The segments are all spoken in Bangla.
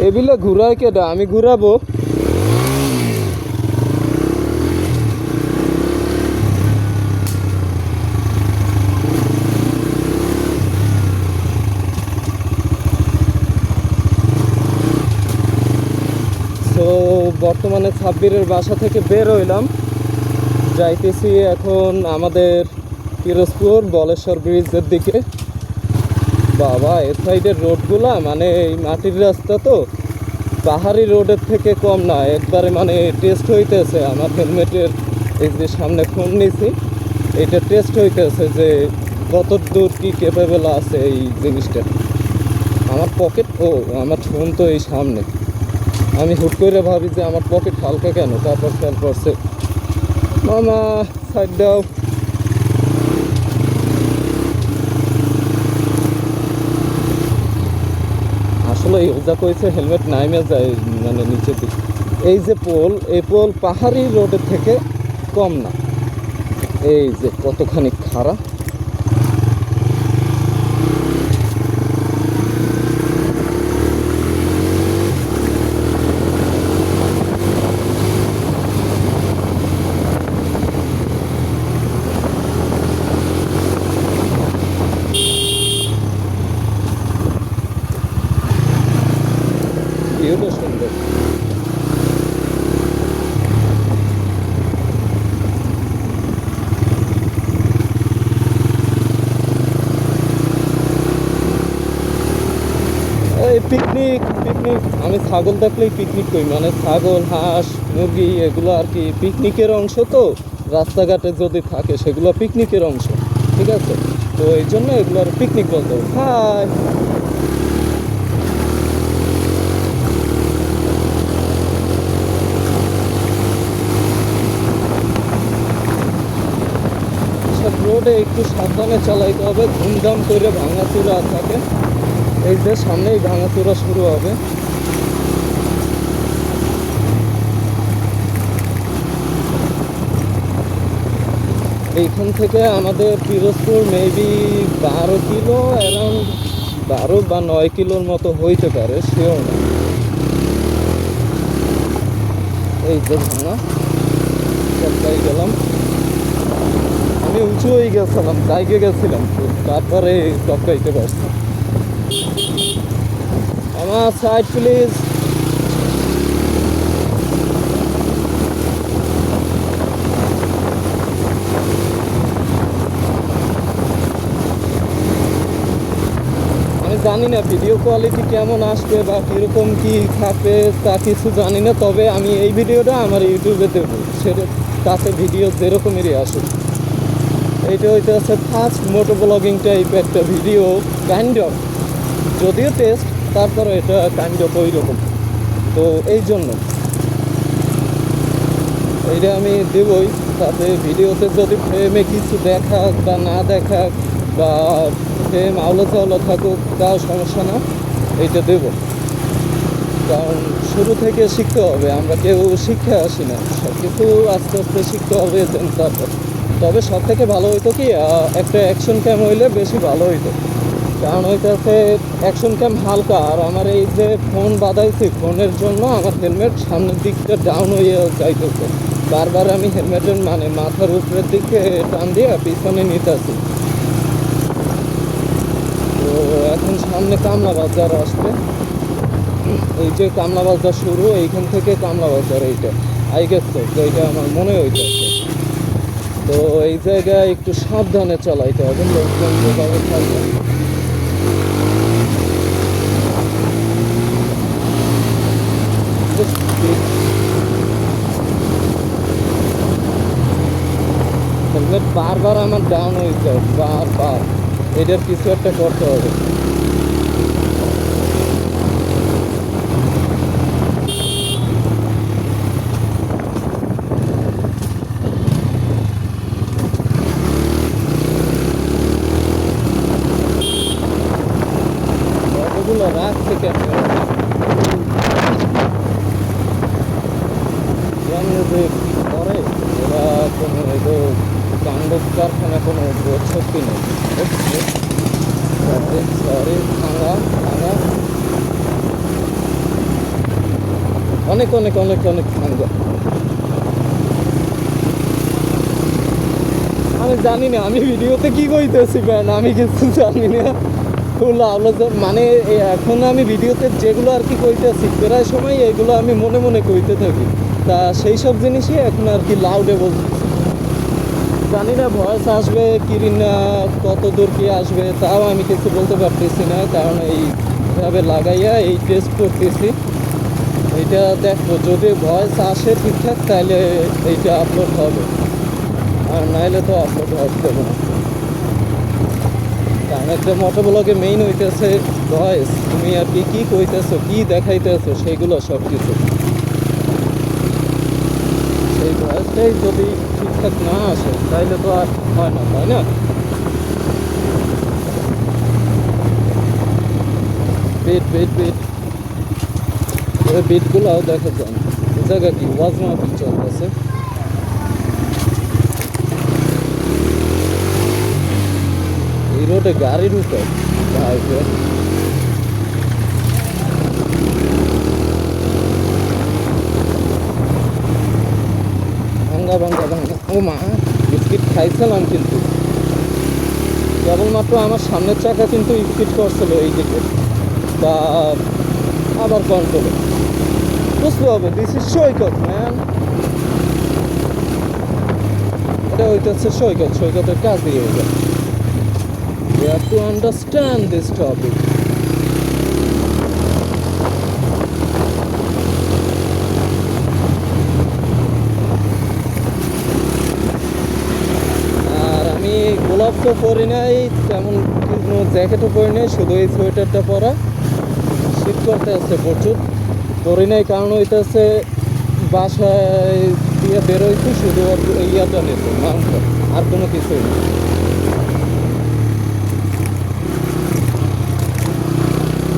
এবিলে ঘুরায় কেডা? আমি ঘুরাবো। তো বর্তমানে সাব্বিরের বাসা থেকে বের হইলাম, যাইতেছি এখন আমাদের পিরোজপুর বলেশ্বর ব্রিজের দিকে। বাবা, এ সাইডের রোডগুলা মানে এই মাটির রাস্তা তো পাহাড়ি রোডের থেকে কম না, একবারে মানে টেস্ট হইতেছে। আমার হেলমেটের এই যে সামনে ফোন নিছি, এটা টেস্ট হইতেছে যে কত দূর কি ক্যাপেবল আছে এই জিনিসটা। আমার পকেট, ও আমার ফোন তো এই সামনে, আমি হুট করে ভাবি যে আমার পকেট হালকা কেন, তারপর খেয়াল করছে মামা সাইড দাও। আসলে ওজা কইছে হেলমেট নাইমে যায় মানে নিচের দিকে। এই যে পোল, এই পোল পাহাড়ি রোডের থেকে কম না। এই যে কতখানি খাড়া, ভিউটা সুন্দর। এই পিকনিক পিকনিক, আমি ছাগল দেখলেই পিকনিক করি, মানে ছাগল হাঁস মুরগি এগুলো আর কি পিকনিকের অংশ। তো রাস্তাঘাটে যদি থাকে সেগুলো পিকনিকের অংশ, ঠিক আছে? তো এই জন্য এগুলো আর পিকনিক বলতে হবে। হাই, সব রোডে একটু সাবধানে চালাইতে হবে, ধুমধাম করে ভাঙাচুরা থাকে। এই যে সামনেই ভাঙাচুরা শুরু হবে। এইখান থেকে আমাদের পিরোজপুর মেবি 12 কিলো, অ্যারাউন্ড 12 বা 9 কিলোর মতো হইতে পারে, সেও না। এই যে ভাঙা, টপকাই গেলাম। আমি উঁচু হয়ে গেছিলাম, জায়গে গেছিলাম, তারপরে টপকাইতে পারছি। আমার সাইড প্লিজ। আমি জানি না ভিডিও কোয়ালিটি কেমন আসবে বা কীরকম কী থাকবে তা কিছু জানি না, তবে আমি এই ভিডিওটা আমার ইউটিউবে দেবো, সেটা তাতে ভিডিও যেরকমেরই আসুক। এইটা হইতেছে ফার্স্ট মোটো ব্লগিং টাইপ একটা ভিডিও, কাইন্ড অফ, যদিও টেস্ট, তারপরে এটা কাইন্ড অফ ওই রকম। তো এই জন্য এইটা আমি দেবই। তাতে ভিডিওতে যদি ফ্রেমে কিছু দেখাক বা না দেখাক বা ফ্রেম আউলো চাউলো থাকুক, তাও সমস্যা না, এইটা দেব। কারণ শুরু থেকে শিখতে হবে, আমরা কেউ শিখে আসি না, সব কিছু আস্তে আস্তে শিখতে হবে। তারপর তবে সব থেকে ভালো হইতো কি, একটা অ্যাকশন ক্যাম হইলে বেশি ভালো হইতো। কারণ হইতেছে অ্যাকশন ক্যাম হালকা, আর আমার এই যে ফোন বাঁধাইছি, ফোনের জন্য আমার হেলমেট সামনের দিকটা ডাউন হয়ে যাইতেছে। বারবার আমি হেলমেটের মানে মাথার উপরের দিকে টান দিয়ে পিছনে নিতেছি। তো এখন সামনে কামলা বাজার আসবে, এই যে কামলা বাজার শুরু, এইখান থেকে কামলা বাজার এইটা আই গেছে, তো এইটা আমার মনে হইতেছে। তো এই জায়গায় একটু সাবধানে চালাইতে হবে, লোকজন যেভাবে থাকবে। হেলমেট বারবার আমার ডাউন হয়েছে, বারবার। এটার কিছু একটা করতে হবে। কতগুলো রাখছে কেন যে করে ওরা, কোনো এতো কাণ্ড কারখানা কোনো বোধ শক্তি নেই। সরি ভাঙা ভাঙা, অনেক অনেক অনেক অনেক ভাঙ্গা। আমি জানি না আমি ভিডিওতে কি কইতেছি ম্যান, আমি কিছু জানি না। ফুল আলো মানে এখন আমি ভিডিওতে যেগুলো আর কি কইতেছি প্রায় সময় এগুলো আমি মনে মনে কইতে থাকি, তা সেই সব জিনিসই এখন আর কি লাউডে বলতেছি। জানি না ভয়েস আসবে কি না, কত দূর কি আসবে তাও আমি কিছু বলতে পারতেছি না, কারণ এইভাবে লাগাইয়া এই টেস্ট করতেছি। এইটা দেখবো যদি ভয়েস আসে ঠিকঠাক তাহলে এইটা আপলোড হবে, আর নাইলে তো আপলোড হচ্ছে না। কারণ একটা মোটোব্লগে মেইন হইতেছে ভয়েস, তুমি আর কি কী কইতেছো কী দেখাইতেছো সেইগুলো সব কিছু। সেই ভয়েসটাই যদি ঠিকঠাক না আসে তাইলে তো আর হয় না, তাই না? বিটগুলোও দেখা যায় না। এই জায়গা কি ওয়াজ মাহফিল চলতেছে। এই রোডে গাড়ি ঢুকে ভাইবে। ভাঙ্গা ভাঙ্গা ভাঙ্গা। ও মা, বিস্কিট খাইছিলাম কিন্তু কেবলমাত্র আমার সামনের চাকা কিন্তু স্কিড করছিল এই দিকে, বা আবার কন্ট্রোলে বুঝতে হবে। দিস ইজ সৈকত ম্যান, এটা হইতেছে সৈকত, সৈকতের কাজ দিয়ে হইবে। You have to understand this topic. আর আমি গোলাপ তো পরি নাই, তেমন কোনো জ্যাকেটও পরি নাই, শুধু এই সোয়েটারটা পরা। শীত করতে আছে প্রচুর, পরি নাই কারণ হইতেছে বাসায় দিয়ে বেরোইছি শুধু ইয়াটা নিয়েছে মাংস, আর কোনো কিছুই নেই।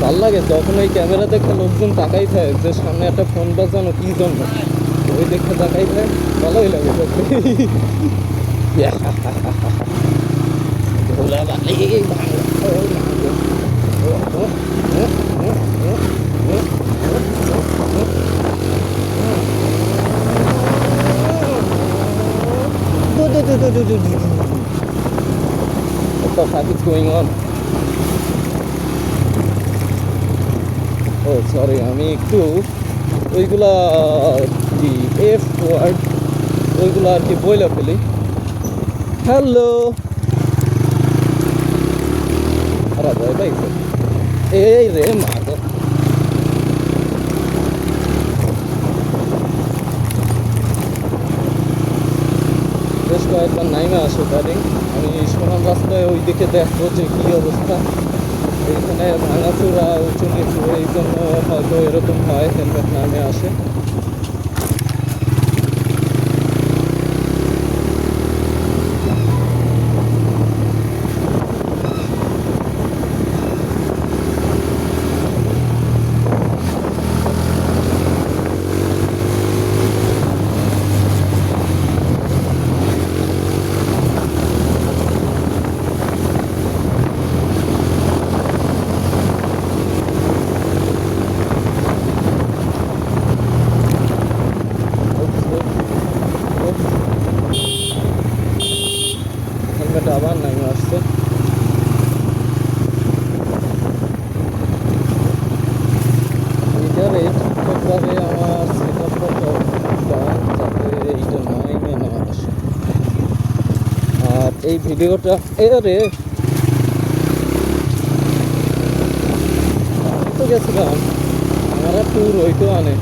ভাল লাগে যখন ওই ক্যামেরা দেখে লোকজন তাকাই থাকে যে সামনে একটা ফোন বাজানো কি জন্য, ওই দেখে তাকাই থাকে, ভালোই লাগে। What the fuck is going on? ও সরি, আমি একটু ওইগুলা কি এফ ওয়ার্ড ওইগুলো আর কি বইলা ফেলি। হ্যালো খারাপ হয় ভাই, এই রে মাগো। বেশ কয়েকবার নাইমে আসে গাড়ি। আমি সোনাম রাস্তায় ওই দিকে দেখবো যে কী অবস্থা। এইখানে ভাঙাচোরা উঁচু নিচু, এই জন্য হয়তো এরকম হয়, হেলমেট নামে আসে। হেলমেট আবার নামে আসছে। এইটারে ঠিকঠাকভাবে আমার সেট আপ করতে হবে যাতে এইটা নামে না আসে। আর এই ভিডিওটা এরে তো গেছিলাম আমার ট্যুর হইতো আনে।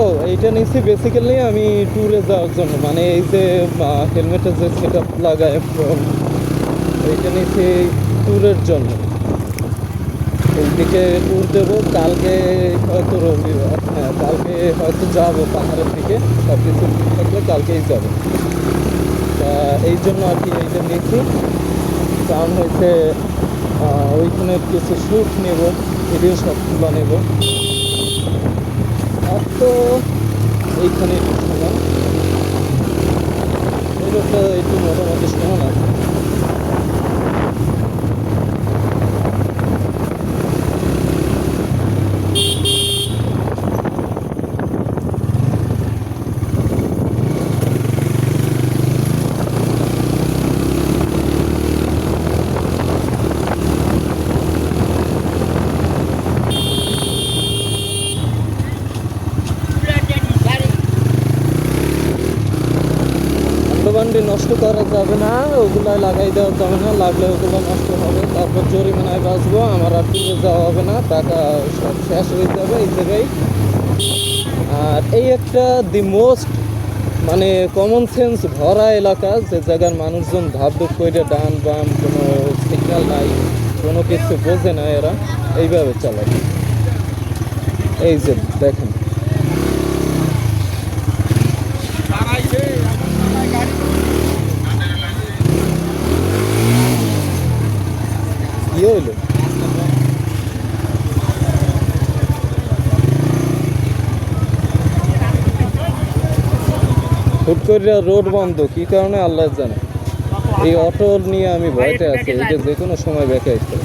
ও এইটা নিচ্ছি বেসিক্যালি আমি ট্যুরে যাওয়ার জন্য, মানে এই যে হেলমেটের যে সেট আপ লাগায় এইটা নিচ্ছি ট্যুরের জন্য। এইদিকে ট্যুর দেবো কালকে, হয়তো রবিবার, হ্যাঁ কালকে হয়তো যাবো পাহাড়ের দিকে, সব কিছু ঠিক থাকলে কালকেই যাবো। তা এই জন্য আর কি এইটা নিচ্ছি, কারণ হচ্ছে ওইখানে কিছু শ্যুট নেব, ভিডিও সবগুলো নেব। আর তো এইখানে একটু সমান, এই রোডটা একটু মোটামুটি সমান আছে। করা যাবে না, ওগুলো লাগাই দেওয়া যাবে না, লাগলে ওগুলো নষ্ট হবে, তারপর জরিমানায় বাঁচবো, আমার আর ফিরে যাওয়া হবে না, টাকা সব শেষ হয়ে যাবে এই জায়গায়। আর এই একটা দি মোস্ট মানে কমন সেন্স ভরা এলাকা, যে জায়গার মানুষজন ধাপধুপ করে ডান বাম কোনো সিগন্যাল নাই, কোনো কিছু বোঝে না, এরা এইভাবে চালায়। এই যে দেখেন কি হইলো, হুট করে রোড বন্ধ, কি কারণে আল্লাহ জানে। এই অটো নিয়ে আমি ভয়তে আছি, এটা যে কোনো সময় বেঁকে আসতে।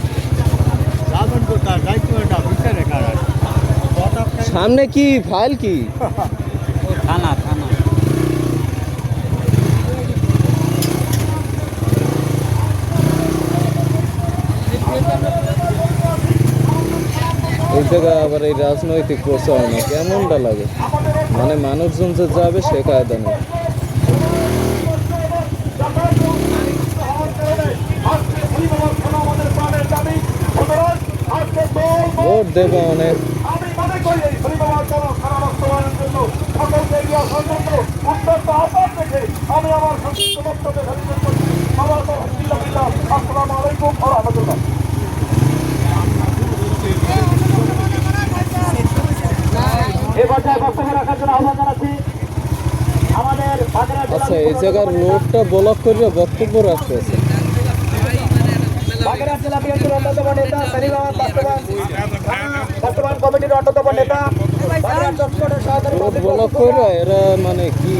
সামনে কি ফাইল কি থানা থানা এই জায়গা আবার এই রাজনৈতিক প্রচারণা কেমনটা লাগে, মানে মানুষজন যে যাবে সে কায়দা নেই। ভোট দেবো অনেক, আচ্ছা এই জায়গার রোডটা ব্লক করে বক্তব্য রাখতেছে। রোড ব্লক করে এরা মানে কি,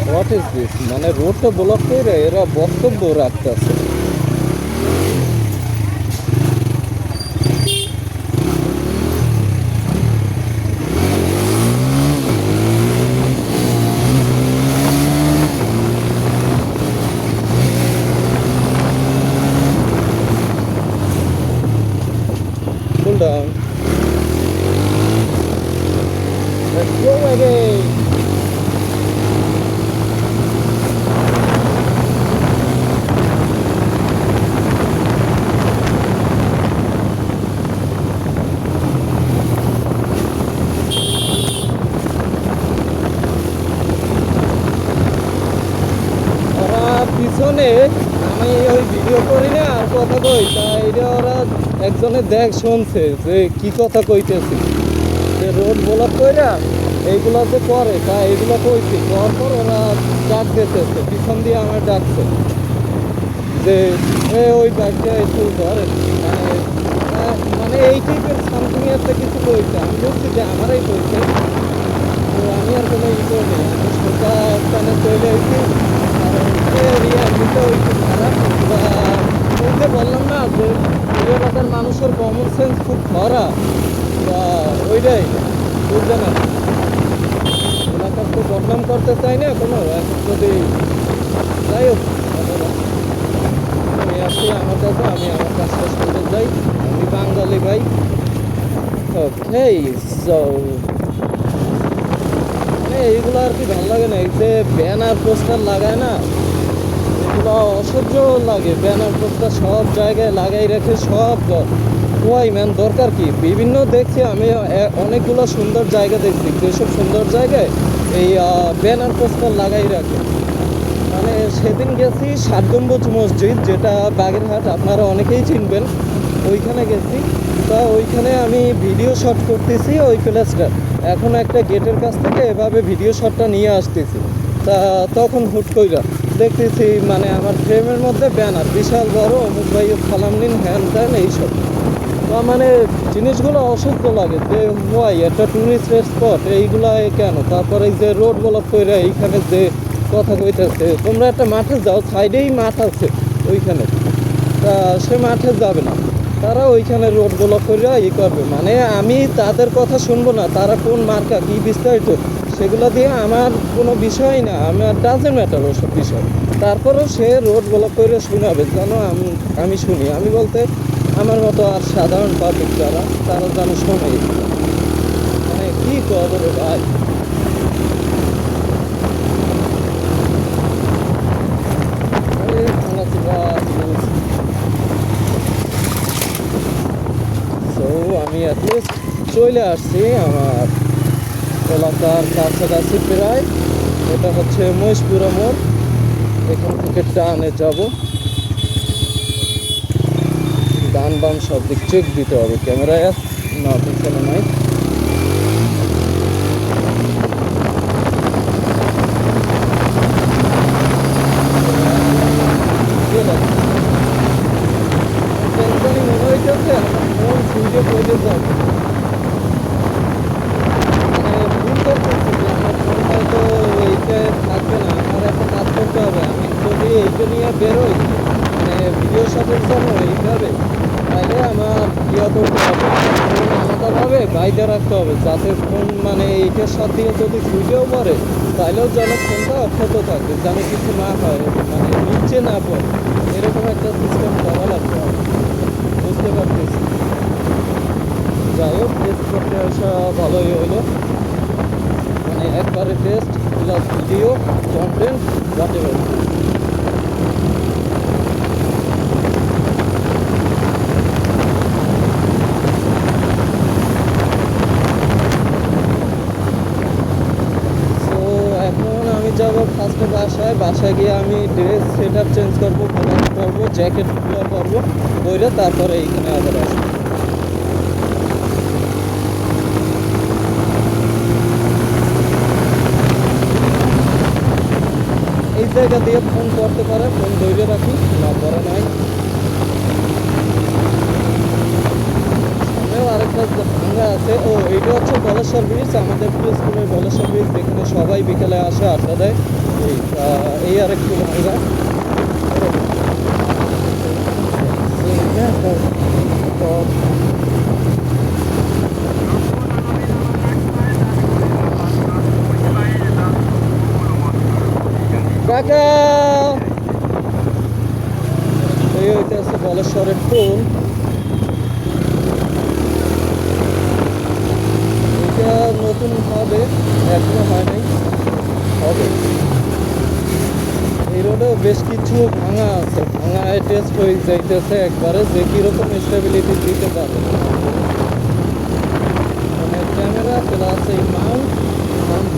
হোয়াট ইজ দিস, মানে রোডটা ব্লক করে এরা বক্তব্য রাখতেছে। Cool down. Let's go again. ওরা পিছনে, আমি ওই ভিডিও করি না আর কথা কই, তা এটা ওরা একজনে দেখ শুনছে যে কি কথা কইতেছি, যে রোড ব্লক কইরা এইগুলো যে করে, তা এইগুলো কইছি, করার পর ওরা ডাক দিতেছে, পিছন দিয়ে আমার ডাকছে যে ওই ডাকটা একটু ধরে, মানে মানে এই টাইপের সামথিং একটা কিছু কইছে। আমি বলছি যে আমারই কইছে, তো আমি আর কোনো ই করিনি, আমি সোজা স্থানে চলে এসেছি, কারণ রিয়ালিটা ওইটু খারাপ। বা ওই যে বললাম না যে ওই এলাকার মানুষের কমন সেন্স খুব ভরা, বা ওইটাই বুঝবে না, এলাকার তো বদনাম করতে চাই না কোনো, এখন যদি যাই হোক আমি আসছি আমার কাছে, আমি আমার কাজটা করে যাই, আমি বাঙালি ভাই। ওকে সো এইগুলো আর কি ভালো লাগে না, এই যে ব্যানার পোস্টার লাগায় না, এগুলো অসহ্য লাগে। ব্যানার পোস্টার সব জায়গায় লাগাই রাখে, সব ওয়াই ম্যান দরকার কি, বিভিন্ন দেখছি আমি অনেকগুলো সুন্দর জায়গা দেখছি, যেসব সুন্দর জায়গায় এই ব্যানার পোস্টার লাগাই রাখে। মানে সেদিন গেছি 7 গম্বুজ মসজিদ, যেটা বাগেরহাট, আপনারা অনেকেই চিনবেন, ওইখানে গেছি। তা ওইখানে আমি ভিডিও শট করতেছি ওই প্লেসটা, এখন একটা গেটের কাছ থেকে এভাবে ভিডিও শটটা নিয়ে আসতেছি, তা তখন হুট কইরা দেখতেছি মানে আমার ফ্রেমের মধ্যে ব্যানার বিশাল বড়, অমুক ভাই সালাম নিন, হ্যান ত্যান এইসব। তা মানে জিনিসগুলো অসহ্য লাগে যে ওয়াই একটা টুরিস্ট স্পট এইগুলা কেন। তারপরে এই যে রোড ব্লক করে এইখানে যে কথা কইতেছে, তোমরা একটা মাঠে যাও, সাইডেই মাঠ আছে ওইখানে, তা সে মাঠে যাবে না, তারা ওইখানে রোড ব্লক করে ই করবে। মানে আমি তাদের কথা শুনবো না, তারা কোন মার্কা কী বিস্তারিত সেগুলো দিয়ে আমার কোনো বিষয় না, আমার ডাজেন্ট ম্যাটার ওসব বিষয়। তারপরেও সে রোড ব্লক করে শোনাবে, যেন আমি শুনি, আমি বলতে আমার মতো আর সাধারণ পাবলিক যারা, তারা যেন শোনে। মানে কী করবে ভাই, আমি অ্যাটলিস্ট চলে আসছি আমার এলাকার কাছাকাছি প্রায়। এটা হচ্ছে মহেশপুরা মোড়, এখান থেকে ডানে যাব। ডান বাম সব দিক চেক দিতে হবে, ক্যামেরায় না পিছনে নাই। টেনশনই মনে হইতেছে আমার ফোন সুইচে পড়ে যাবে। মানে ভুল করতেছি যে আমার ফোন হয়তো এইটা থাকবে না, আমার একটা কাজ করতে হবে। আমি যদি এইটা নিয়ে বেরোই মানে ভিডিও শটের জন্য এইভাবে, তাহলে আমার ইয়ে করতে হবে, ফোন আলাদাভাবে বাইরে রাখতে হবে, যাতে ফোন মানে এইটার সাথে যদি সুইচেও পড়ে তাহলেও যেন ফোনটা অক্ষত থাকে, যেন কিছু না হয়, মানে নিচে না পড়ে, এরকম একটা সিস্টেম করা লাগবে। বুঝতে পারতেছি। যাই হোক, টেস্ট করতে আসা ভালোই হইলো, মানে একবারে টেস্ট প্লাস ভিডিও কন্টেন্ট বাটে বাড়ি। তো এখন আমি যাব ফার্স্টে বাসায় গিয়ে আমি ড্রেস সেট আপ চেঞ্জ করবো, কোলার করবো, জ্যাকেটগুলো করবো, বইরে তারপরে এইখানে আবার আসবো। এই জায়গা দিয়ে ফোন করতে পারে, ফোন ধরে রাখি, না করে নাই। সামনেও আরেকটা ভাঙ্গা আছে। ও, এইটা হচ্ছে বলেশ্বর ব্রিজ, আমাদের স্কুলের বলেশ্বর ব্রিজ, যেখানে সবাই বিকেলে আসে আড্ডা দেয়। এই আরেকটু ভাঙ্গা। কাকা, এই হইতেছে বলেশ্বরের টোল। এটা নতুন হবে, এখনো হয় নাই, হবে। এই রোডেও বেশ কিছু ভাঙা আছে, ভাঙায় টেস্ট হয়ে যাইতেছে একবারে যে কীরকম স্টেবিলিটি দিতে পারে। মানে ক্যামেরা প্লাস এই মাউন্ট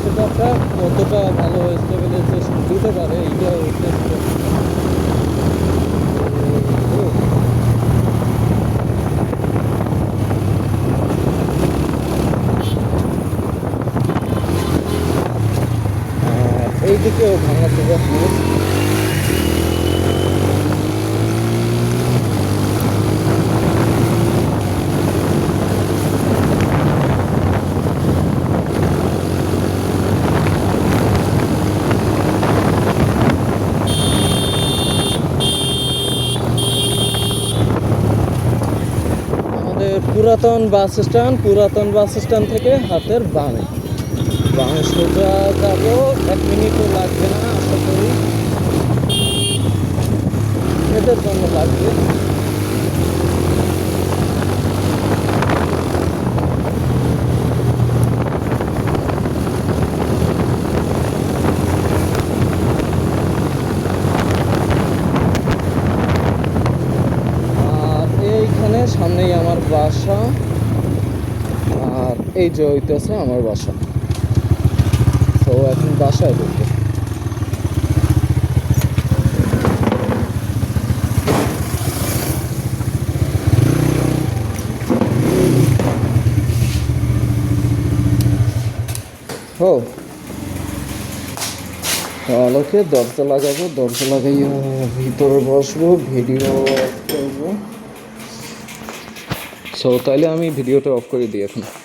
সেটআপটা কতটা ভালো স্টেবিলাইজেশন দিতে পারে, এইটা টেস্ট করতে। এইদিকেও ভাঙা থেকে পুরাতন বাস স্ট্যান্ড থেকে হাতের বামে সোজা যাবো। 1 মিনিটও লাগবে না আশা করি, এদের জন্য লাগবে। আর এইখানে সামনেই আমার বাসা, আর এই যে হইতেছে আমার বাসা। তো এখন বাসায় ঢুকবো। আলোকে দরজা লাগাবো, দরজা লাগাইয়ে ভিতরে বসবো, ভিডিও অফ করবো। সো তাইলে আমি ভিডিওটা অফ করে দিই এখন।